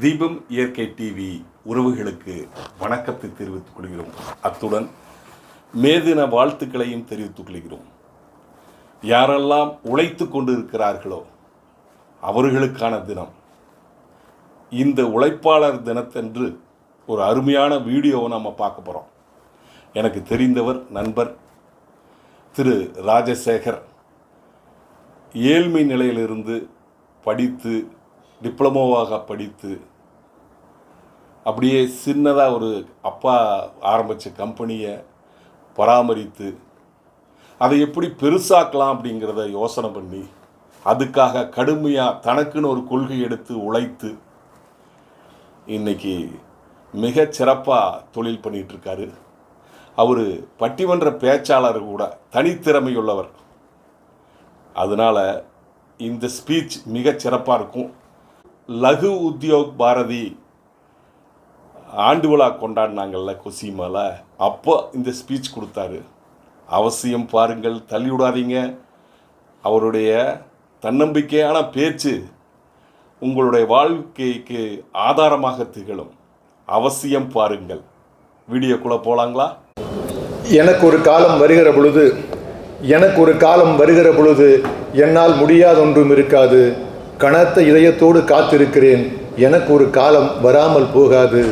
தீபம் இயற்கை டிவி உறவுகளுக்கு வணக்கத்தை தெரிவித்துக் கொள்கிறோம். அத்துடன் மேதின வாழ்த்துக்களையும் தெரிவித்துக் கொள்கிறோம். யாரெல்லாம் உழைத்து கொண்டு இருக்கிறார்களோ அவர்களுக்கான தினம். இந்த உழைப்பாளர் தினத்தன்று ஒரு அருமையான வீடியோவை நம்ம பார்க்க போகிறோம். எனக்கு தெரிந்தவர் நண்பர் திரு ராஜசேகர் ஏழ்மை நிலையிலிருந்து படித்து டிப்ளமோவாக படித்து அப்படியே சின்னதாக ஒரு அப்பா ஆரம்பித்த கம்பெனியை பராமரித்து அதை எப்படி பெருசாக்கலாம் அப்படிங்கிறத யோசனை பண்ணி அதுக்காக கடுமையாக தனக்குன்னு ஒரு கொள்கை எடுத்து உழைத்து இன்றைக்கி மிக சிறப்பாக தொழில் பண்ணிகிட்ருக்காரு. அவர் பட்டிமன்ற பேச்சாளர் கூட தனித்திறமையுள்ளவர். அதனால் இந்த ஸ்பீச் மிக சிறப்பாக இருக்கும். லகு உத்யோக் பாரதி ஆண்டு விழா கொண்டாடினாங்கள்ல கொசிமாவில், அப்போ இந்த ஸ்பீச் கொடுத்தாரு. அவசியம் பாருங்கள், தள்ளிவிடாதீங்க. அவருடைய தன்னம்பிக்கையான பேச்சு உங்களுடைய வாழ்க்கைக்கு ஆதாரமாக திகழும். அவசியம் பாருங்கள். வீடியோக்குள்ளே போகலாங்களா? எனக்கு ஒரு காலம் வருகிற பொழுது என்னால் முடியாதொன்றும் இருக்காது. கனத்த இதயத்தோடு காத்திருக்கிறேன். எனக்கு ஒரு காலம் வராமல் போகாது.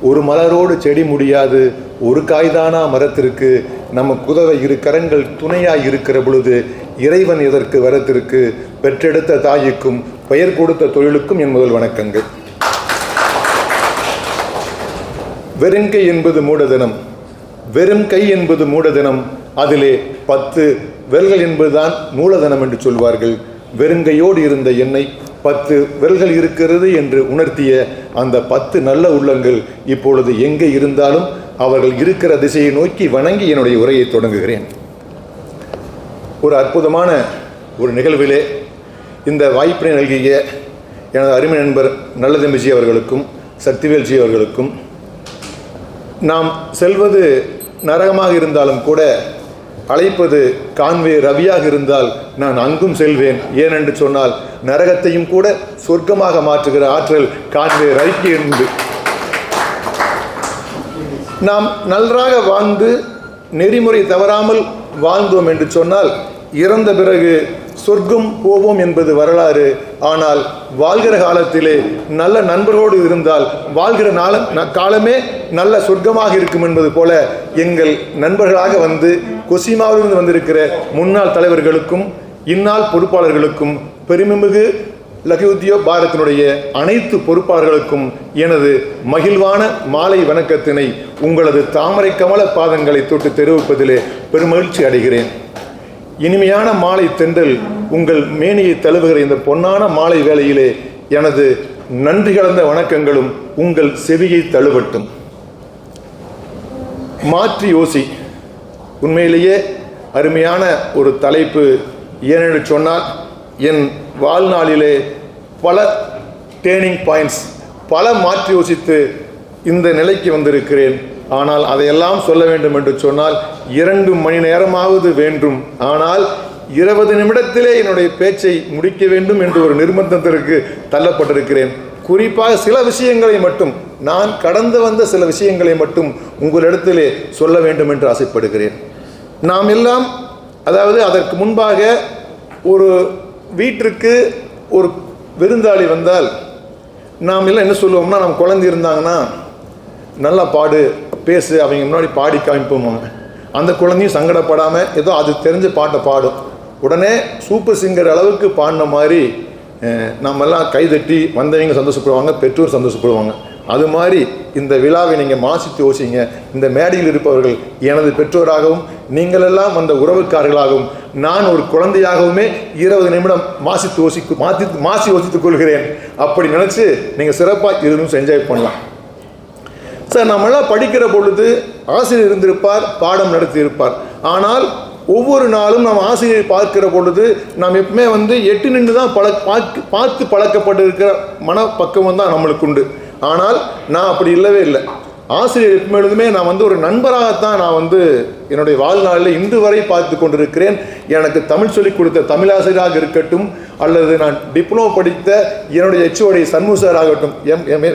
ஒரு மலரோடு செடி முடியாது, ஒரு காய்தானா மரத்திற்கு. நம்ம குதவை இரு கரங்கள் துணையாய் இருக்கிற பொழுது இறைவன் எதற்கு வரத்திற்கு. பெற்றெடுத்த தாய்க்கும் பெயர் கொடுத்த தொழிலுக்கும் என் முதல் வணக்கங்கள். வெறுங்கை என்பது மூடதனம், வெறும் கை என்பது மூடதனம். அதிலே 10 விரல்கள் என்பதுதான் மூலதனம் என்று சொல்வார்கள். வெறுங்கையோடு இருந்த என்னை 10 விரல்கள் இருக்கிறது என்று உணர்த்திய அந்த 10 நல்ல உள்ளங்கள் இப்பொழுது எங்கே இருந்தாலும் அவர்கள் இருக்கிற திசையை நோக்கி வணங்கி என்னுடைய உரையை தொடங்குகிறேன். ஒரு அற்புதமான ஒரு நிகழ்விலே இந்த வாய்ப்பினை நல்கிய எனது அருமை நண்பர் நல்லதம்பிஜி அவர்களுக்கும் சக்திவேல்ஜி அவர்களுக்கும், நாம் செல்வது நரகமாக இருந்தாலும் கூட அழைப்பது கான்வே ரவியாக இருந்தால் நான் அங்கும் செல்வேன். ஏனென்று சொன்னால் நரகத்தையும் கூட சொர்க்கமாக மாற்றுகிற ஆற்றல் கான்வே ரவிக்கு உண்டு. நாம் நன்றாக வாழ்ந்து நெறிமுறை தவறாமல் வாழ்ந்தோம் என்று சொன்னால் இறந்த பிறகு சொர்க்கம் போவோம் என்பது வரலாறு. ஆனால் வாழ்கிற காலத்திலே நல்ல நண்பர்களோடு இருந்தால் வாழ்கிற காலமே நல்ல சொர்க்கமாக இருக்கும் என்பது போல எங்கள் நண்பர்களாக வந்து கொசிமாவிலிருந்து வந்திருக்கிற முன்னாள் தலைவர்களுக்கும் இந்நாள் பொறுப்பாளர்களுக்கும் பெருமைமிகு லகு உத்யோக் பாரதியினுடைய அனைத்து பொறுப்பாளர்களுக்கும் எனது மகிழ்வான மாலை வணக்கத்தினை உங்களது தாமரை கமல பாதங்களை தொட்டு தெரிவிப்பதிலே பெருமகிழ்ச்சி அடைகிறேன். இனிமையான மாலை தென்றல் உங்கள் மேனியை தழுவுகிற இந்த பொன்னான மாலை வேளையிலே எனது நன்றி கலந்த வணக்கங்களும் உங்கள் செவியை தழுவட்டும். மாற்றி யோசி, உண்மையிலேயே அருமையான ஒரு தலைப்பு. ஏனென்று சொன்னால் என் வாழ்நாளிலே பல டேர்னிங் பாயிண்ட்ஸ், பல மாற்றி யோசித்து இந்த நிலைக்கு வந்திருக்கிறேன். ஆனால் அதையெல்லாம் சொல்ல வேண்டும் என்று சொன்னால் 2 மணி நேரமாவது வேண்டும். ஆனால் 20 நிமிடத்திலே என்னுடைய பேச்சை முடிக்க வேண்டும் என்று ஒரு நிர்பந்தத்திற்கு தள்ளப்பட்டிருக்கிறேன். குறிப்பாக சில விஷயங்களை மட்டும், நான் கடந்து வந்த சில விஷயங்களை மட்டும் உங்களிடத்திலே சொல்ல வேண்டும் என்று ஆசைப்படுகிறேன். நாம் எல்லாம், அதாவது அதற்கு முன்பாக ஒரு வீட்டிற்கு ஒரு விருந்தாளி வந்தால் நாம் எல்லாம் என்ன சொல்லுவோம்னா, நம்ம குழந்தை இருந்தாங்கன்னா நல்லா பாடு பேசு, அவங்க முன்னாடி பாடி காமிப்போம். அந்த குழந்தையும் சங்கடப்படாமல் ஏதோ அது தெரிஞ்ச பாட்டை பாடும். உடனே சூப்பர் சிங்கர் அளவுக்கு பாடின மாதிரி நம்மெல்லாம் கைதட்டி வந்தவங்க சந்தோஷப்படுவாங்க, பெற்றோர் சந்தோஷப்படுவாங்க. அது மாதிரி இந்த விழாவை நீங்கள் மாசித்து யோசிங்க. இந்த மேடையில் இருப்பவர்கள் எனது பெற்றோராகவும் நீங்களெல்லாம் அந்த உறவுக்காரர்களாகவும் நான் ஒரு குழந்தையாகவுமே 20 நிமிடம் மாசி யோசித்துக் கொள்கிறேன். அப்படி நினச்சி நீங்கள் சிறப்பாக இதுவும் என்ஜாய் பண்ணலாம். சார், நம்மளாம் படிக்கிற பொழுது ஆசிரியர் இருந்திருப்பார், பாடம் நடத்தி இருப்பார். ஆனால் ஒவ்வொரு நாளும் நாம் ஆசிரியரை பார்க்கிற பொழுது நாம் எப்பவுமே எட்டு நின்று தான் பார்த்து பழக்கப்பட்டு இருக்கிற மனப்பக்குவம் தான் நம்மளுக்கு உண்டு. ஆனால் நான் அப்படி இல்லவே இல்லை. ஆசிரியர் எப்பொழுதுமே நான் வந்து ஒரு நண்பராகத்தான் நான் வந்து என்னுடைய வாழ்நாளில் இன்று வரை பார்த்து கொண்டிருக்கிறேன். எனக்கு தமிழ் சொல்லிக் கொடுத்த தமிழாசிரியராக இருக்கட்டும், அல்லது நான் டிப்ளமோ படித்த என்னுடைய HOD சண்முக சார் ஆகட்டும்,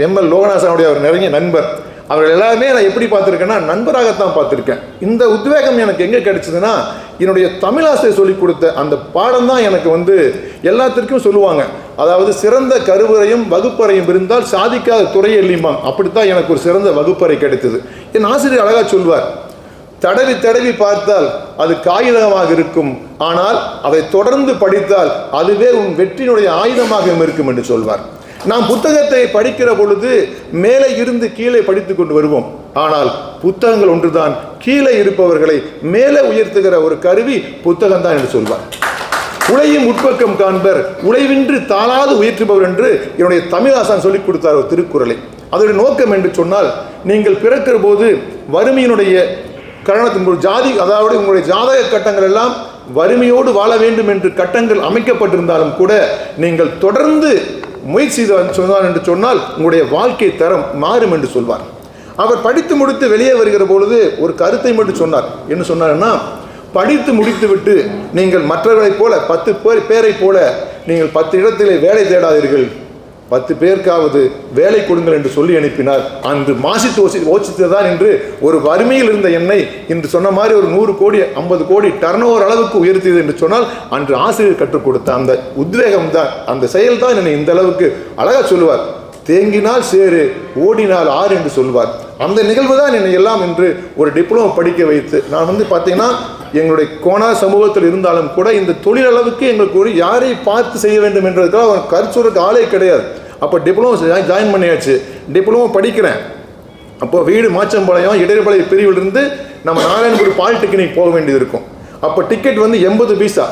எம்எல் லோகநாசனுடைய ஒரு நெருங்கிய நண்பர், அவர்கள் எல்லாருமே நான் எப்படி பார்த்துருக்கேன்னா நண்பராகத்தான் பார்த்துருக்கேன். இந்த உத்வேகம் எனக்கு எங்கே கிடைச்சதுன்னா, என்னுடைய தமிழாசிரியர் சொல்லிக் கொடுத்த அந்த பாடம் தான் எனக்கு வந்து எல்லாத்திற்கும் சொல்லுவாங்க. அதாவது சிறந்த கருவறையும் வகுப்பறையும் இருந்தால் சாதிக்காத துறையை இல்லைம்பாங்க. அப்படித்தான் எனக்கு ஒரு சிறந்த வகுப்பறை கிடைத்தது. என் ஆசிரியர் அழகா சொல்வார், தடவி தடவி பார்த்தால் அது காகிதமாக இருக்கும், ஆனால் அதை தொடர்ந்து படித்தால் அதுவே உன் வெற்றியினுடைய ஆயுதமாக இருக்கும் என்று சொல்வார். நாம் புத்தகத்தை படிக்கிற பொழுது மேலே இருந்து கீழே படித்து கொண்டு வருவோம். ஆனால் புத்தகங்கள் ஒன்றுதான் கீழே இருப்பவர்களை மேலே உயர்த்துகிற ஒரு கருவி புத்தகம் தான் என்று சொல்வார். உழையும் உட்பக்கம் காண்பர், உழைவின்றி தாளாது உயர்த்துபவர் என்று என்னுடைய தமிழாசான் சொல்லிக் கொடுத்தார் ஒரு திருக்குறளை. அதோடைய நோக்கம் என்று சொன்னால், நீங்கள் பிறக்கிற போது வறுமையினுடைய காரணத்தின் ஒரு ஜாதி, அதாவது உங்களுடைய ஜாதக கட்டங்கள் எல்லாம் வறுமையோடு வாழ வேண்டும் என்று கட்டங்கள் அமைக்கப்பட்டிருந்தாலும் கூட நீங்கள் தொடர்ந்து முயற்சி சொன்னார் என்று சொன்னால் உங்களுடைய வாழ்க்கை தரம் மாறும் என்று சொல்வார். அவர் படித்து முடித்து வெளியே வருகிற பொழுது ஒரு கருத்தை மட்டும் சொன்னார். என்ன சொன்னார்னா, படித்து முடித்து விட்டு நீங்கள் மற்றவர்களைப் போல 10 பேரை போல நீங்கள் 10 இடத்திலே வேலை தேடாதீர்கள், 10 பேருக்காவது வேலை கொடுங்கள் என்று சொல்லி அனுப்பினார். அன்று மாசித்து ஓச்சித்ததான் என்று ஒரு வறுமையில் இருந்த என்னை இன்று சொன்ன மாதிரி ஒரு 100 கோடி 50 கோடி டர்னோவர் அளவுக்கு உயர்த்தியது என்று சொன்னால் அன்று ஆசிரியர் கற்றுக் கொடுத்த அந்த உத்வேகம் தான், அந்த செயல் தான் என்னை இந்த அளவுக்கு அழகா சொல்லுவார். தேங்கினால் சேரு, ஓடினால் ஆறு என்று சொல்வார். அந்த நிகழ்வு தான் என்னை எல்லாம் என்று ஒரு டிப்ளமோ படிக்க வைத்து, நான் வந்து பார்த்தீங்கன்னா எங்களுடைய கோணா சமூகத்தில் இருந்தாலும் கூட இந்த தொழில் அளவுக்கு எங்களுக்கு ஒரு யாரை பார்த்து செய்ய வேண்டும் என்றதுக்காக அவன் கருச்சுறதுக்கு ஆளே கிடையாது. அப்போ டிப்ளமோ ஜாயின் பண்ணியாச்சு, டிப்ளமோ படிக்கிறேன். அப்போ வீடு மாச்சம்பாளையம் இடைநிலை பிரிவிலிருந்து நம்ம நாராயணபுரி பாலிடெக்னிக் போக வேண்டியது இருக்கும். அப்போ டிக்கெட் வந்து 80 பைசா,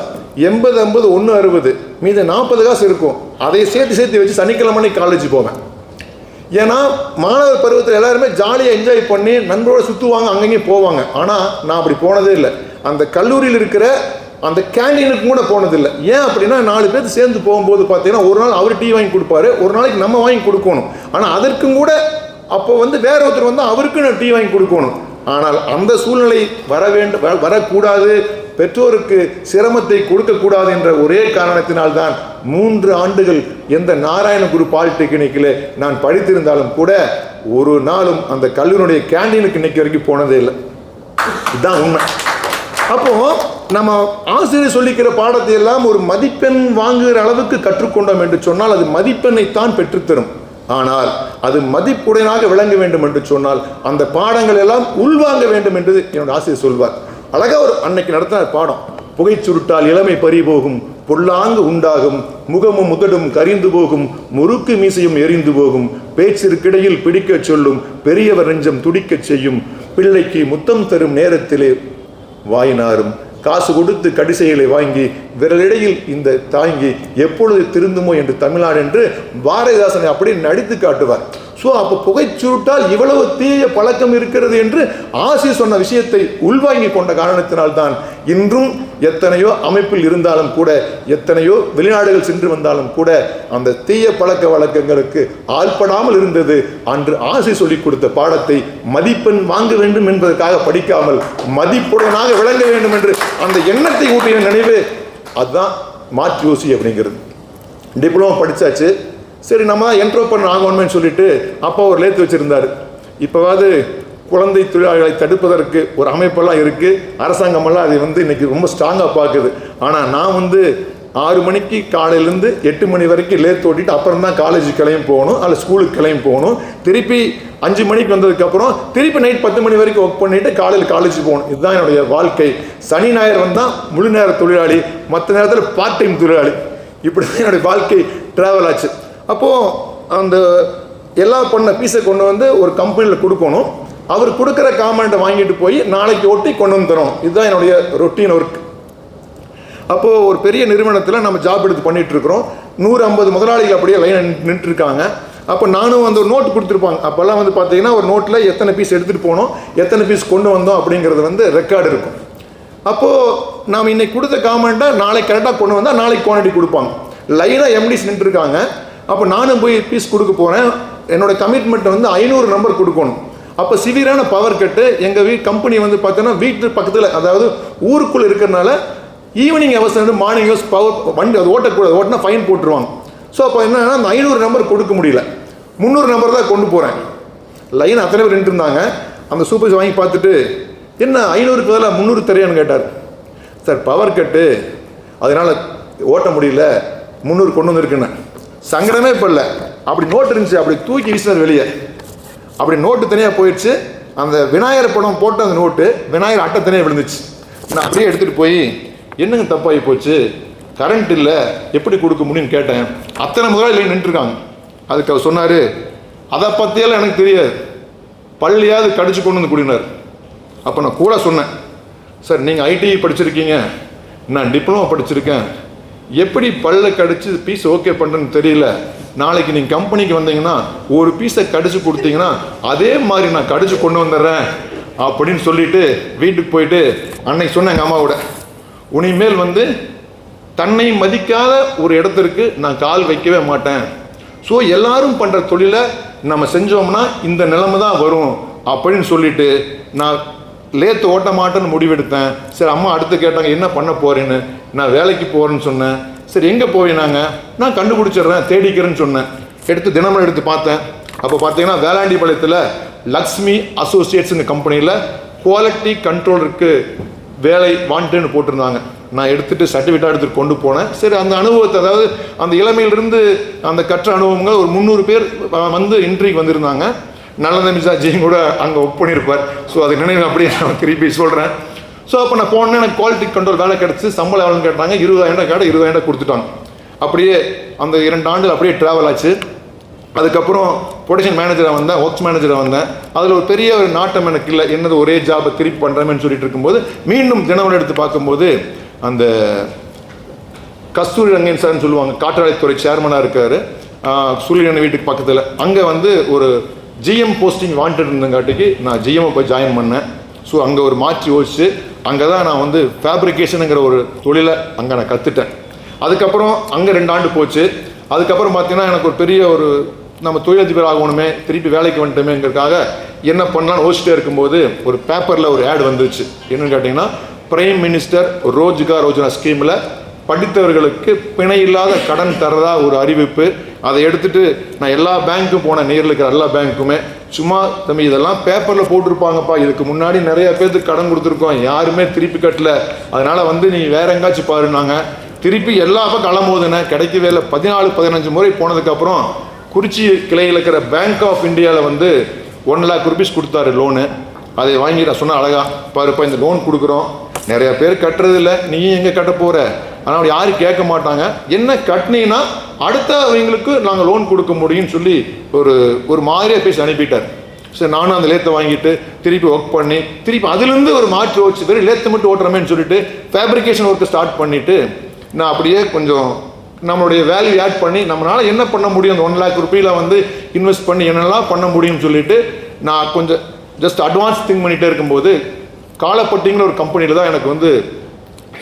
80 50 1 60, மீது 40 காசு இருக்கும். அதை சேர்த்து வச்சு சனிக்கிழமை காலேஜ் போவேன். ஏன்னா மாணவர் பருவத்தில் எல்லாருமே ஜாலியாக என்ஜாய் பண்ணி நண்பரோட சுற்றுவாங்க, அங்கங்கேயும் போவாங்க. ஆனால் நான் அப்படி போனதே இல்லை. அந்த கல்லூரியில் இருக்கிற அந்த கேண்டீனுக்கு கூட போனதில்லை. ஏன் அப்படின்னா 4 பேர் சேர்ந்து போகும்போது பார்த்தீங்கன்னா ஒரு நாள் அவர் டீ வாங்கி கொடுப்பாரு, ஒரு நாளைக்கு நம்ம வாங்கி கொடுக்கணும். ஆனால் அதற்கும் கூட அப்போ வந்து வேற ஒருத்தர் வந்து அவருக்கு நான் டீ வாங்கி கொடுக்கணும். ஆனால் அந்த சூழ்நிலை வரக்கூடாது, பெற்றோருக்கு சிரமத்தை கொடுக்கக்கூடாது என்ற ஒரே காரணத்தினால்தான் 3 ஆண்டுகள் எந்த நாராயணகுரு பாலிடெக்னிக்கில் நான் படித்திருந்தாலும் கூட ஒரு நாளும் அந்த கல்லூரியுடைய கேண்டீனுக்கு இன்னைக்கு வரைக்கும் போனதே இல்லை. இதுதான் உண்மை. அப்போ நம்ம ஆசிரியர் சொல்லிக்கிற பாடத்தை எல்லாம் ஒரு மதிப்பெண் வாங்குகிற அளவுக்கு கற்றுக்கொண்டோம் என்று சொன்னால் அது மதிப்பெண்ணைத்தான் பெற்றுத்தரும். ஆனால் அது மதிப்புடையனாக விளங்க வேண்டும் என்று சொன்னால் அந்த பாடங்கள் எல்லாம் உள்வாங்க வேண்டும் என்று என்னோட ஆசிரியர் சொல்வார். அழகா ஒரு அன்னைக்கு நடத்தின பாடம், புகை சுருட்டால் இளமை பறி போகும், பொல்லாங்கு உண்டாகும், முகமும் முதடும் கரிந்து போகும், முறுக்கு மீசையும் எரிந்து போகும், பேச்சிற்கிடையில் பிடிக்க சொல்லும், பெரியவர் நெஞ்சம் துடிக்கச் செய்யும், பிள்ளைக்கு முத்தம் தரும் நேரத்திலே வாயினாரும், காசு கொடுத்து கடிசைகளை வாங்கி விரலிடையில் இந்த தாங்கி எப்பொழுது திருந்துமோ என்று தமிழ்நாடு என்று பாரதிதாசனை அப்படி நடித்து காட்டுவார். ஸோ அப்போ புகைச்சுருட்டால் இவ்வளவு தீய பழக்கம் இருக்கிறது என்று ஆசிரியர் சொன்ன விஷயத்தை உள்வாங்கி கொண்ட காரணத்தினால்தான் இன்றும் எத்தனையோ அமைப்பில் இருந்தாலும் கூட, எத்தனையோ வெளிநாடுகள் சென்று வந்தாலும் கூட அந்த தீய பழக்க வழக்கங்களுக்கு ஆள்படாமல் இருந்தது. அன்று ஆசிரியர் சொல்லிக் கொடுத்த பாடத்தை மதிப்பெண் வாங்க வேண்டும் என்பதற்காக படிக்காமல் மதிப்புடனாக விளங்க வேண்டும் என்று அந்த எண்ணத்தை ஊட்டிய நினைவு, அதுதான் மாற்றி யோசி அப்படிங்கிறது. டிப்ளமோ படித்தாச்சு, சரி நம்ம தான் என்ட்ரோபன் ஆகணும்னு சொல்லிட்டு அப்பா ஒரு லேத்து வச்சுருந்தார். இப்போவாது குழந்தை தொழிலாளர்களை தடுப்பதற்கு ஒரு அமைப்பெல்லாம் இருக்குது, அரசாங்கமெல்லாம் அதை வந்து இன்றைக்கி ரொம்ப ஸ்ட்ராங்காக பார்க்குது. ஆனால் நான் வந்து 6 மணிக்கு காலையிலேருந்து 8 மணி வரைக்கும் லேத்து ஓட்டிட்டு அப்புறம் தான் காலேஜ் கிளையும் போகணும், அல்ல ஸ்கூலுக்கு கிளையும் போகணும். திருப்பி 5 மணிக்கு வந்ததுக்கப்புறம் திருப்பி நைட் 10 மணி வரைக்கும் ஒர்க் பண்ணிவிட்டு காலையில் காலேஜ் போகணும். இதுதான் என்னுடைய வாழ்க்கை. சனி ஞாயிறு வந்தால் முழு நேர தொழிலாளி, மற்ற நேரத்தில் பார்ட் டைம் தொழிலாளி. இப்படி தான் என்னுடைய வாழ்க்கை ட்ராவல் ஆச்சு. அப்போது அந்த எல்லாம் பண்ண பீஸை கொண்டு வந்து ஒரு கம்பெனியில் கொடுக்கணும். அவர் கொடுக்குற காமெண்ட்டை வாங்கிட்டு போய் நாளைக்கு ஒட்டி கொண்டு வந்து தரணும். இதுதான் என்னுடைய ரொட்டீன் ஒர்க். அப்போது ஒரு பெரிய நிறுவனத்தில் நம்ம ஜாப் எடுத்து பண்ணிகிட்ருக்குறோம். 150 முதலாளிகள் அப்படியே லைன் நின்றுருக்காங்க. அப்போ நானும் அந்த ஒரு நோட் கொடுத்துருப்பாங்க. அப்போல்லாம் வந்து பார்த்தீங்கன்னா ஒரு நோட்டில் எத்தனை பீஸ் எடுத்துகிட்டு போனோம், எத்தனை பீஸ் கொண்டு வந்தோம் அப்படிங்கிறது வந்து ரெக்கார்டு இருக்கும். அப்போது நாம் இன்னைக்கு கொடுத்த காமெண்ட்டை நாளைக்கு கரெக்டாக கொண்டு வந்தால் நாளைக்கு குவான்டிட்டி கொடுப்பாங்க. லைனாக எம்டிஸ் நின்றுருக்காங்க. அப்போ நானும் போய் பீஸ் கொடுக்க போகிறேன். என்னோடய கமிட்மெண்ட் வந்து 500 நம்பர் கொடுக்கணும். அப்போ சிவியரான பவர் கட்டு எங்கள் கம்பெனி வந்து பார்த்தீங்கன்னா வீட்டு பக்கத்தில், அதாவது ஊருக்குள்ளே இருக்கிறனால ஈவினிங் ஹவர்ஸ் வந்து மார்னிங் ஹவர்ஸ் பவர் வண்டி அது ஓட்டக்கூடாது, ஓட்டினா ஃபைன் போட்டுருவாங்க. ஸோ அப்போ என்னன்னா அந்த 500 நம்பர் கொடுக்க முடியல, 300 நம்பர் தான் கொண்டு போகிறேன். லைன் அத்தனை பேர் நின்று இருந்தாங்க. அந்த சூப்பர்வைசர் வாங்கி பார்த்துட்டு, என்ன 500க்கு பதிலாக 300 தெரியான்னு கேட்டார். சார் பவர் கட்டு அதனால் ஓட்ட முடியல, 300 கொண்டு வந்திருக்குன்னு. சங்கடமே இப்போ இல்லை. அப்படி நோட்டு இருந்துச்சு, அப்படி தூக்கி வீசினார் வெளியே. அப்படி நோட்டு தனியாக போயிடுச்சு. அந்த விநாயகர் படம் போட்டு அந்த நோட்டு விநாயகர் அட்டை தனியாக விழுந்துச்சு. நான் அப்படியே எடுத்துகிட்டு போய், என்னங்க தப்பாகி போச்சு, கரண்ட் இல்லை, எப்படி கொடுக்க முடியும்னு கேட்டேன். அத்தனை முதலாளி நின்றுருக்காங்க. அதுக்கு அவர் சொன்னார், அதை பற்றியெல்லாம் எனக்கு தெரியாது, பள்ளியாவது கடிச்சு கொண்டு வந்து குடினார். அப்போ நான் கூட சொன்னேன், சார் நீங்கள் ஐடி படிச்சிருக்கீங்க, நான் டிப்ளமோ படிச்சிருக்கேன், எப்படி பல்ல கடிச்சு பீஸ் ஓகே பண்ணுறேன்னு தெரியல. நாளைக்கு நீங்கள் கம்பெனிக்கு வந்தீங்கன்னா ஒரு பீஸை கடிச்சு கொடுத்தீங்கன்னா அதே மாதிரி நான் கடிச்சு கொண்டு வந்துடுறேன் அப்படின்னு சொல்லிட்டு வீட்டுக்கு போயிட்டு அன்னைக்கு சொன்னேன் எங்கள் அம்மாவோட, உனிமேல் வந்து தன்னை மதிக்காத ஒரு இடத்திற்கு நான் கால் வைக்கவே மாட்டேன். ஸோ எல்லாரும் பண்ணுற தொழிலை நம்ம செஞ்சோம்னா இந்த நிலைமை தான் வரும் அப்படின்னு சொல்லிட்டு நான் லேத்து ஓட்ட மாட்டேன்னு முடிவெடுத்தேன். சரி, அம்மா அடுத்து கேட்டாங்க என்ன பண்ண போறேன்னு. நான் வேலைக்கு போகிறேன்னு சொன்னேன். சரி எங்கே போயினாங்க, நான் கண்டுபிடிச்சிடுறேன் தேடிக்கிறேன்னு சொன்னேன். எடுத்து தினமலை எடுத்து பார்த்தேன். அப்போ பார்த்தீங்கன்னா வேளாண்டிபாளையத்தில் லக்ஷ்மி அசோசியேட்ஸுங்க கம்பெனியில் குவாலிட்டி கண்ட்ரோலருக்கு வேலை வாண்டேன்னு போட்டிருந்தாங்க. நான் எடுத்துகிட்டு சர்டிஃபிகேட்டாக எடுத்துகிட்டு கொண்டு போனேன். சரி அந்த அனுபவத்தை, அதாவது அந்த இளமையிலிருந்து அந்த கற்ற அனுபவங்கள் ஒரு 300 பேர் வந்து இன்ட்ரிக்கு வந்திருந்தாங்க. நல்ல மிசாஜியும் கூட அங்கே ஒர்க் பண்ணியிருப்பார். ஸோ அது நினைவு அப்படியே நான் திருப்பி சொல்கிறேன். ஸோ அப்போ நான் போனேன், எனக்கு குவாலிட்டி கண்ட்ரோல் வேலை கிடச்சி சம்பளம் எவ்வளோன்னு கேட்டாங்க. 20,000 கேட்டால் 20,000 கொடுத்துட்டாங்க. அப்படியே அந்த 2 ஆண்டு அப்படியே ட்ராவல் ஆச்சு. அதுக்கப்புறம் ப்ரொடக்ஷன் மேனேஜராக வந்தேன், ஒர்க்ஸ் மேனேஜராக வந்தேன். அதில் ஒரு பெரிய ஒரு நாட்டம் எனக்கு இல்லை, என்னது ஒரே ஜாபை திருப்பி பண்ணுறேன்னு சொல்லிட்டு இருக்கும்போது மீண்டும் தினமலை எடுத்து பார்க்கும்போது அந்த கஸ்தூரி ரங்கன் சார்னு சொல்லுவாங்க, காற்றாலைத்துறை சேர்மனாக இருக்கார், சூரியன் வீட்டுக்கு பக்கத்தில். அங்கே வந்து ஒரு ஜிஎம் போஸ்டிங் வாண்டட் இருந்தங்காட்டிக்கு நான் ஜிஎம்மை போய் ஜாயின் பண்ணேன். ஸோ அங்கே ஒரு மாற்றி யோசிச்சு அங்கே தான் நான் வந்து ஃபேப்ரிகேஷனுங்கிற ஒரு தொழிலை அங்கே நான் கற்றுட்டேன். அதுக்கப்புறம் அங்கே 2 ஆண்டு போச்சு. அதுக்கப்புறம் பார்த்தீங்கன்னா எனக்கு ஒரு பெரிய ஒரு நம்ம தொழிலதிபர் ஆகணுமே, திருப்பி வேலைக்கு வந்துட்டோமேங்கிறதுக்காக என்ன பண்ணலான்னு யோசிச்சுட்டே இருக்கும்போது ஒரு பேப்பரில் ஒரு ஆட் வந்துருச்சு. என்னன்னு கேட்டிங்கன்னா, பிரைம் மினிஸ்டர் ரோஜ்கார் யோஜனா ஸ்கீமில் படித்தவர்களுக்கு பிணை இல்லாத கடன் தரதா ஒரு அறிவிப்பு. அதை எடுத்துகிட்டு நான் எல்லா பேங்க்கும் போனேன், நேரில் இருக்கிற எல்லா பேங்க்குமே. சும்மா தம்பி இதெல்லாம் பேப்பரில் போட்டிருப்பாங்கப்பா, இதுக்கு முன்னாடி நிறைய பேருக்கு கடன் கொடுத்துருக்கோம், யாருமே திருப்பி கட்டல, அதனால் வந்து நீ வேற எங்காச்சும் பாருனாங்க. திருப்பி எல்லா பக்கம் களம்போதுனேன், கிடைக்கவே இல்லை. 14-15 முறை போனதுக்கப்புறம் குறிச்சி கிளையில் இருக்கிற பேங்க் ஆஃப் இந்தியாவில் வந்து 1 lakh rupees கொடுத்தாரு லோனு. அதை வாங்கி நான் சொன்ன அழகா, பாருப்பா இந்த லோன் கொடுக்குறோம், நிறைய பேர் கட்டுறதில்ல, நீயும் எங்கே கட்ட போகிற, ஆனால் யாரும் கேட்க மாட்டாங்க, என்ன கட்டினீங்கன்னா அடுத்த அவங்களுக்கு நாங்கள் லோன் கொடுக்க முடியும்னு சொல்லி ஒரு மாதிரியாக பேசி அனுப்பிட்டார். சரி நானும் அந்த லேத்தை வாங்கிட்டு திருப்பி ஒர்க் பண்ணி திருப்பி அதுலேருந்து ஒரு மாற்று வச்சு பேர் லேத்தை மட்டும் ஓட்டுறமேன்னு சொல்லிட்டு ஃபேப்ரிகேஷன் ஒர்க்கு ஸ்டார்ட் பண்ணிவிட்டு நான் அப்படியே கொஞ்சம் நம்மளுடைய வேல்யூ ஆட் பண்ணி நம்மளால் என்ன பண்ண முடியும், அந்த 1 lakh rupees வந்து இன்வெஸ்ட் பண்ணி என்னெல்லாம் பண்ண முடியும்னு சொல்லிட்டு நான் கொஞ்சம் ஜஸ்ட் அட்வான்ஸ் திங்க் பண்ணிகிட்டே இருக்கும்போது காலப்பட்டிங்கிற ஒரு கம்பெனியில் தான் எனக்கு வந்து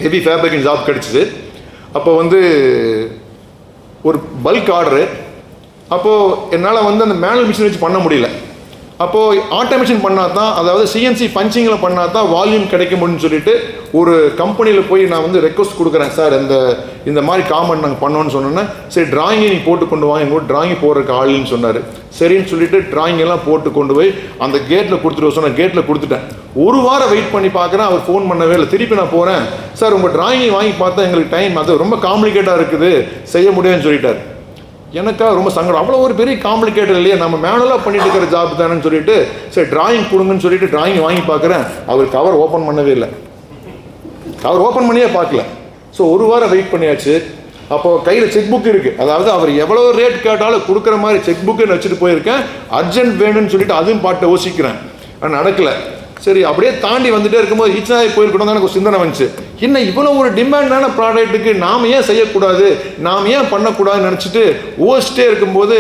ஹெவி ஃபேப்ரிகேஷன் ஜாப் கிடச்சிது. அப்போ வந்து ஒரு பல்க் ஆர்டரு. அப்போது என்னால் வந்து அந்த மேனுவல் மிஷின் வச்சு பண்ண முடியல. அப்போது ஆட்டோமேஷன் பண்ணால் தான், அதாவது சிஎன்சி பஞ்சிங்கில் பண்ணால் தான் வால்யூம் கிடைக்க முடியும்னு சொல்லிட்டு ஒரு கம்பெனியில் போய் நான் வந்து ரெக்வஸ்ட் கொடுக்குறேன், சார் இந்த மாதிரி காமெண்ட் நாங்கள் பண்ணோன்னு சொன்னோன்னே, சரி டிராயிங்கை நீ போட்டு கொண்டு வாங்க, எங்கள் டிராயிங் போடுறதுக்கு ஆளுன்னு சொன்னார். சரின்னு சொல்லிட்டு டிராயிங் எல்லாம் போட்டு கொண்டு போய் அந்த கேட்டில் கொடுத்துட்டு சொன்னேன். கேட்டில் கொடுத்துட்டேன். 1 வாரம் வெயிட் பண்ணி பார்க்குறேன், அவர் ஃபோன் பண்ணவே இல்லை. திருப்பி நான் போகிறேன், சார் உங்கள் டிராயிங்கை வாங்கி பார்த்தா எங்களுக்கு டைம் அது ரொம்ப காம்ப்ளிகேட்டாக இருக்குது, செய்ய முடியாதுன்னு சொல்லிட்டார். எனக்கா ரொம்ப சங்கடம், அவ்வளோ ஒரு பெரிய காம்ப்ளிகேட்டட் இல்லையா, நம்ம மேனுவலாக பண்ணிட்டு இருக்கிற ஜாப் தானேன்னு சொல்லிட்டு சரி டிராயிங் கொடுங்கன்னு சொல்லிட்டு டிராயிங் வாங்கி பார்க்குறேன். அவர் கவர் ஓப்பன் பண்ணவே இல்லை, கவர் ஓப்பன் பண்ணியே பார்க்கல. ஸோ 1 வாரம் வெயிட் பண்ணியாச்சு. அப்போது கையில் செக் புக் இருக்குது, அதாவது அவர் எவ்வளோ ரேட் கேட்டாலும் கொடுக்குற மாதிரி செக் புக்குன்னு வச்சுட்டு போயிருக்கேன். அர்ஜென்ட் வேணும்னு சொல்லிட்டு அதுவும் பாட்டை யோசிக்கிறேன், ஆனால் நடக்கலை. சரி அப்படியே தாண்டி வந்துட்டே இருக்கும்போது ஈச்சனாய் போயிருக்கணும் தான் எனக்கு ஒரு சிந்தனை வந்துச்சு. என்ன இவ்வளோ ஒரு டிமாண்டான ப்ராடக்ட்டுக்கு நாம் ஏன் செய்யக்கூடாது, நாம் ஏன் பண்ணக்கூடாதுன்னு நினச்சிட்டு ஓசிட்டே இருக்கும்போது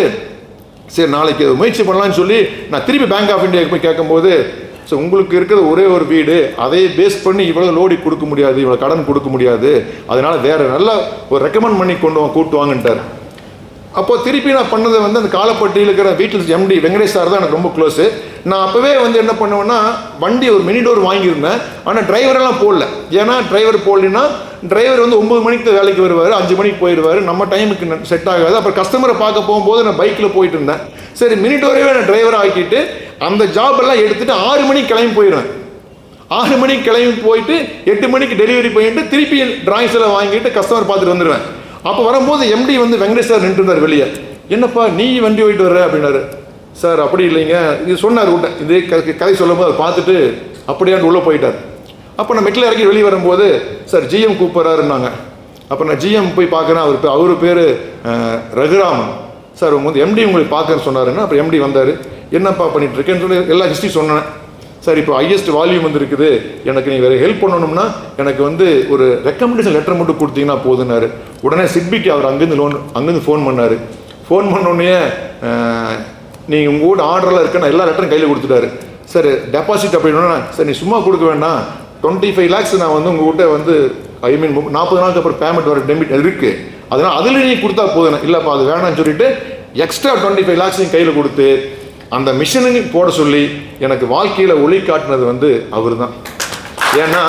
சரி நாளைக்கு முயற்சி பண்ணலான்னு சொல்லி நான் திருப்பி பேங்க் ஆஃப் இந்தியாவுக்கு போய் கேட்கும்போது, ஸோ உங்களுக்கு இருக்கிற ஒரே ஒரு வீடு, அதை பேஸ் பண்ணி இவ்வளோ லோடி கொடுக்க முடியாது, இவ்வளோ கடன் கொடுக்க முடியாது, அதனால் வேறு நல்லா ஒரு ரெக்கமெண்ட் பண்ணி கூட்டு வாங்கன்ட்டார். அப்போ திருப்பி நான் பண்ணதை வந்து அந்த காலப்பட்டியில் இருக்கிற வீட்டில் எம்டி வெங்கடேஷ் சார் தான் எனக்கு ரொம்ப க்ளோஸு. நான் அப்போவே வந்து என்ன பண்ணுவேன்னா, வண்டி ஒரு மினி டோர் வாங்கியிருந்தேன், ஆனால் டிரைவரெல்லாம் போடல. ஏன்னா டிரைவர் போடலைன்னா டிரைவர் வந்து 9 மணிக்கு வேலைக்கு வருவார், 5 மணிக்கு போயிடுவார், நம்ம டைமுக்கு செட் ஆகாது. அப்புறம் கஸ்டமரை பார்க்க போகும்போது நான் பைக்கில் போயிட்டு இருந்தேன். சரி, மினி டோரவே நான் டிரைவராக ஆக்கிட்டு அந்த ஜாப் எல்லாம் எடுத்துகிட்டு 6 மணிக்கு கிளம்பி போயிடுவேன். 6 மணிக்கு கிளம்பி போயிட்டு 8 மணிக்கு டெலிவரி போயிட்டு திருப்பி டிராயிங்ஸ் எல்லாம் வாங்கிட்டு கஸ்டமர் பார்த்துட்டு வந்துடுவேன். அப்போ வரும்போது எம்டி வந்து வெங்கடேஷ் சார் நின்றுருந்தார் வெளியே. என்னப்பா நீ வண்டி ஓயிட்டு வர்ற அப்படின்னாரு. சார் அப்படி இல்லைங்க, இது சொன்னார் விட்ட இதே கதை சொல்லும்போது அதை பார்த்துட்டு அப்படியாண்டு உள்ளே போயிட்டார். அப்போ நான் மெட்டில் இறக்கி வெளியே வரும்போது சார் ஜிஎம் கூப்பிட்றாருன்னாங்க. அப்போ நான் ஜிஎம் போய் பார்க்குறேன். அவர் பேர் ரகுராமன் சார். உங்க வந்து எம்டி உங்களை பார்க்கன்னு சொன்னாருன்னா அப்புறம் எம்டி வந்தார். என்னப்பா பண்ணிட்டு இருக்கேன்னு சொல்லி எல்லா ஹிஸ்ட்ரி சொன்னேன். சார் இப்போ ஹையஸ்ட் வால்யூம் வந்து இருக்குது, எனக்கு நீங்கள் வேறு ஹெல்ப் பண்ணணும்னா எனக்கு வந்து ஒரு ரெக்கமெண்டேஷன் லெட்டர் மட்டும் கொடுத்தீங்கன்னா போதுன்னாரு. உடனே சிட்பிக்கு அவர் அங்கேருந்து ஃபோன் பண்ணார். ஃபோன் பண்ணோடனே நீங்கள் உங்கள் கூட ஆர்டரெலாம் இருக்குன்னு எல்லா லெட்டரும் கையில் கொடுத்துட்டாரு. சார் டெபாசிட் அப்படின்னா, சார் நீ சும்மா கொடுக்க வேண்டாம், 25 lakhs நான் வந்து உங்கள் கிட்ட வந்து ஐ மீன் 40 நாளுக்கு அப்புறம் பேமெண்ட் வர டெபிட் இருக்குது, அதனால் அதில் நீ கொடுத்தா போதும். இல்லைப்பா அது வேணாம்னு சொல்லிட்டு எக்ஸ்ட்ரா 25 lakhs கையில் கொடுத்து அந்த மிஷினு போட சொல்லி எனக்கு வாழ்க்கையில் ஒளி காட்டினது வந்து அவர் தான். ஏன்னா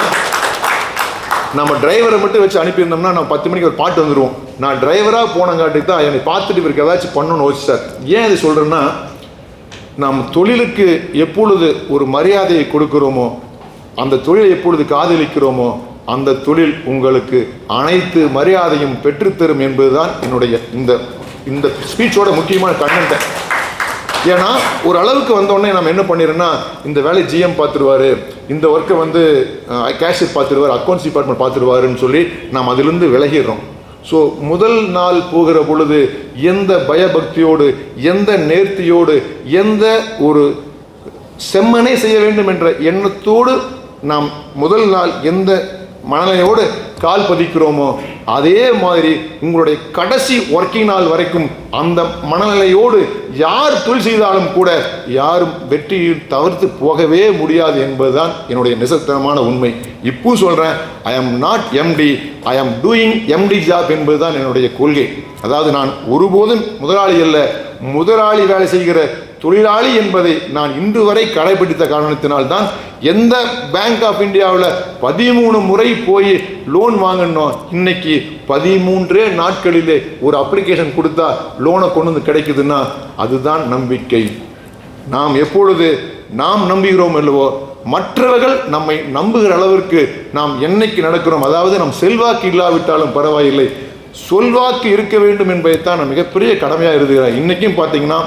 நம்ம டிரைவரை மட்டும் வச்சு அனுப்பியிருந்தோம்னா நம்ம 10 மணிக்கு ஒரு பாட்டு வந்துடுவோம். நான் டிரைவராக போனங்காட்டி தான் என்னை பார்த்துட்டு இவருக்கு ஏதாச்சும் பண்ணணும்னு வச்சு சார். ஏன் இது சொல்கிறேன்னா, நம் தொழிலுக்கு எப்பொழுது ஒரு மரியாதையை கொடுக்கிறோமோ, அந்த தொழிலை எப்பொழுது காதலிக்கிறோமோ, அந்த தொழில் உங்களுக்கு அனைத்து மரியாதையும் பெற்றுத்தரும் என்பதுதான் என்னுடைய இந்த ஸ்பீச்சோட முக்கியமான கண்டென்ட். ஏன்னா ஒரு அளவுக்கு வந்தோடனே நம்ம என்ன பண்ணிடுறோன்னா, இந்த வேலை ஜிஎம் பார்த்துருவாரு, இந்த ஒர்க்கை வந்து கேஷியர் பார்த்துருவார், அக்கௌண்ட்ஸ் டிபார்ட்மெண்ட் பார்த்துருவாருன்னு சொல்லி நாம் அதிலிருந்து விலகிடுறோம். ஸோ முதல் நாள் போகிற பொழுது எந்த பயபக்தியோடு, எந்த நேர்த்தியோடு, எந்த ஒரு செம்மனே செய்ய வேண்டும் என்ற எண்ணத்தோடு நாம் முதல் நாள் எந்த மனநிலையோடு கால் பதிக்கிறோமோ, அதே மாதிரி உங்களுடைய கடைசி ஒர்க்கிங் நாள் வரைக்கும் அந்த மனநிலையோடு யார் தொழில் செய்தாலும் கூட யாரும் வெற்றியில் தவிர்த்து போகவே முடியாது என்பதுதான் என்னுடைய நிசத்தனமான உண்மை. இப்போ சொல்கிறேன், ஐ ஆம் நாட் எம்டி, ஐ ஆம் டூயிங் எம்டி ஜாப் என்பதுதான் என்னுடைய கொள்கை. அதாவது நான் ஒருபோதும் முதலாளி அல்ல, முதலாளி வேலை செய்கிற தொழிலாளி என்பதை நான் இன்று வரை கடைபிடித்த காரணத்தினால்தான் எந்த பேங்க் ஆஃப் இந்தியாவில் 13 முறை போய் லோன் வாங்கணும், இன்னைக்கு 13 நாட்களிலே ஒரு அப்ளிகேஷன் கொடுத்தா லோனை கொண்டு வந்து கிடைக்குதுன்னா அதுதான் நம்பிக்கை. நாம் எப்பொழுது நாம் நம்புகிறோம் அல்லவோ, மற்றவர்கள் நம்மை நம்புகிற அளவிற்கு நாம் என்னைக்கு நடக்கிறோம், அதாவது நம் செல்வாக்கு இல்லாவிட்டாலும் பரவாயில்லை, சொல்வாக்கு இருக்க வேண்டும் என்பதைத்தான் நான் மிகப்பெரிய கடமையாக இருக்கிறேன். இன்றைக்கும் பார்த்தீங்கன்னா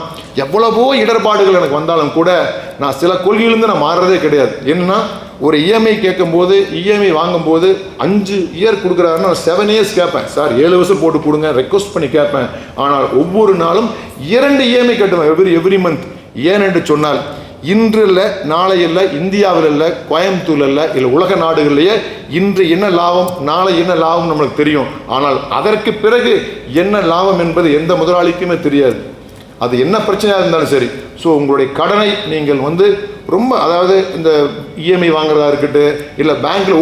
எவ்வளவோ இடர்பாடுகள் எனக்கு வந்தாலும் கூட நான் சில கொள்கையிலிருந்து நான் மாறுறதே கிடையாது. என்னன்னா, ஒரு இஎம்ஐ கேட்கும்போது, இஎம்ஐ வாங்கும்போது 5 இயர் கொடுக்குறாருன்னா 7 years கேட்பேன். சார் 7 வருஷம் போட்டு கொடுங்க ரெக்வஸ்ட் பண்ணி கேட்பேன். ஆனால் ஒவ்வொரு நாளும் 2 இஎம்ஐ கட்டுவேன் எவ்ரி மந்த். ஏன் என்று சொன்னால், இன்று இல்லை, நாளை இல்லை, இந்தியாவில் இல்லை, கோயம்புத்தூர் இல்லை, உலக நாடுகளிலேயே இன்று என்ன லாபம், நாளை என்ன லாபம் நம்மளுக்கு தெரியும். ஆனால் அதற்கு பிறகு என்ன லாபம் என்பது எந்த முதலாளிக்குமே தெரியாது. அது என்ன பிரச்சனையாக இருந்தாலும் சரி. ஸோ உங்களுடைய கடனை நீங்கள் வந்து ரொம்ப, அதாவது இந்த இஎம்ஐ வாங்குறதா இருக்கட்டும், இல்லை பேங்க்கில்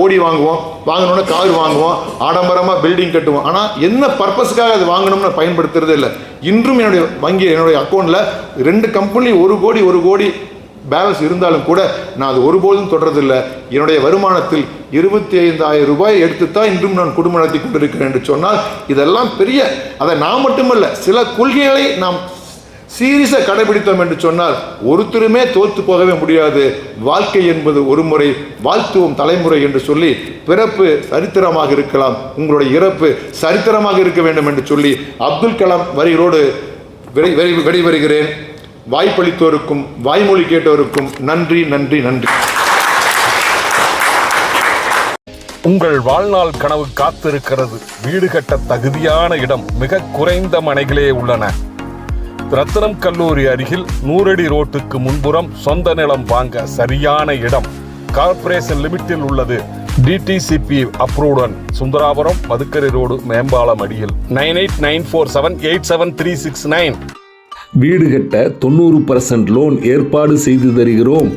ஓடி வாங்குவோம், வாங்கினோன்னே கார் வாங்குவோம், ஆடம்பரமாக பில்டிங் கட்டுவோம். ஆனால் என்ன பர்பஸுக்காக அது வாங்கணும்னு பயன்படுத்துறதே இல்லை. இன்றும் என்னுடைய அக்கௌண்ட்டில் 2 கம்பெனி 1 கோடி பேலன்ஸ் இருந்தாலும் கூட நான் அது ஒருபோதும் தொடர்றதில்லை. என்னுடைய வருமானத்தில் 25,000 ரூபாய் எடுத்துத்தான் இன்றும் நான் குடும்பம் நடத்தி கொண்டிருக்கிறேன் என்று சொன்னால் இதெல்லாம் பெரிய, அதை நான் மட்டுமல்ல, சில கொள்கைகளை நாம் சீரியஸாக கடைபிடித்தோம் என்று சொன்னால் ஒருத்தருமே தோற்று போகவே முடியாது. வாழ்க்கை என்பது ஒரு முறை, வாழ்த்துவோம் தலைமுறை என்று சொல்லி, பிறப்பு சரித்திரமாக இருக்கலாம், உங்களுடைய இறப்பு சரித்திரமாக இருக்க வேண்டும் என்று சொல்லி அப்துல் கலாம் வரிகளோடு வெளிவருகிறேன். வாய்ப்பளித்தோருக்கும் வாய்மொழி கேட்டோருக்கும் நன்றி நன்றி நன்றி. உங்கள் வாழ்நாள் கனவு காத்திருக்கிறது. வீடு கட்ட தகுதியான இடம் மிக குறைந்த மனைகளே உள்ளன. ரத்தினம் கல்லூரி அருகில் 100 அடி ரோட்டுக்கு முன்புறம் சொந்த நிலம் வாங்க சரியான இடம். கார்ப்பரேஷன் லிமிட்டில் உள்ளது. டிடிசிபி அப்ரூவ்டன். சுந்தராபுரம் மதுக்கரை ரோடு, மேம்பாலம் அடியில். 9894787369. வீடு கட்ட 90% லோன் ஏற்பாடு செய்து தருகிறோம்.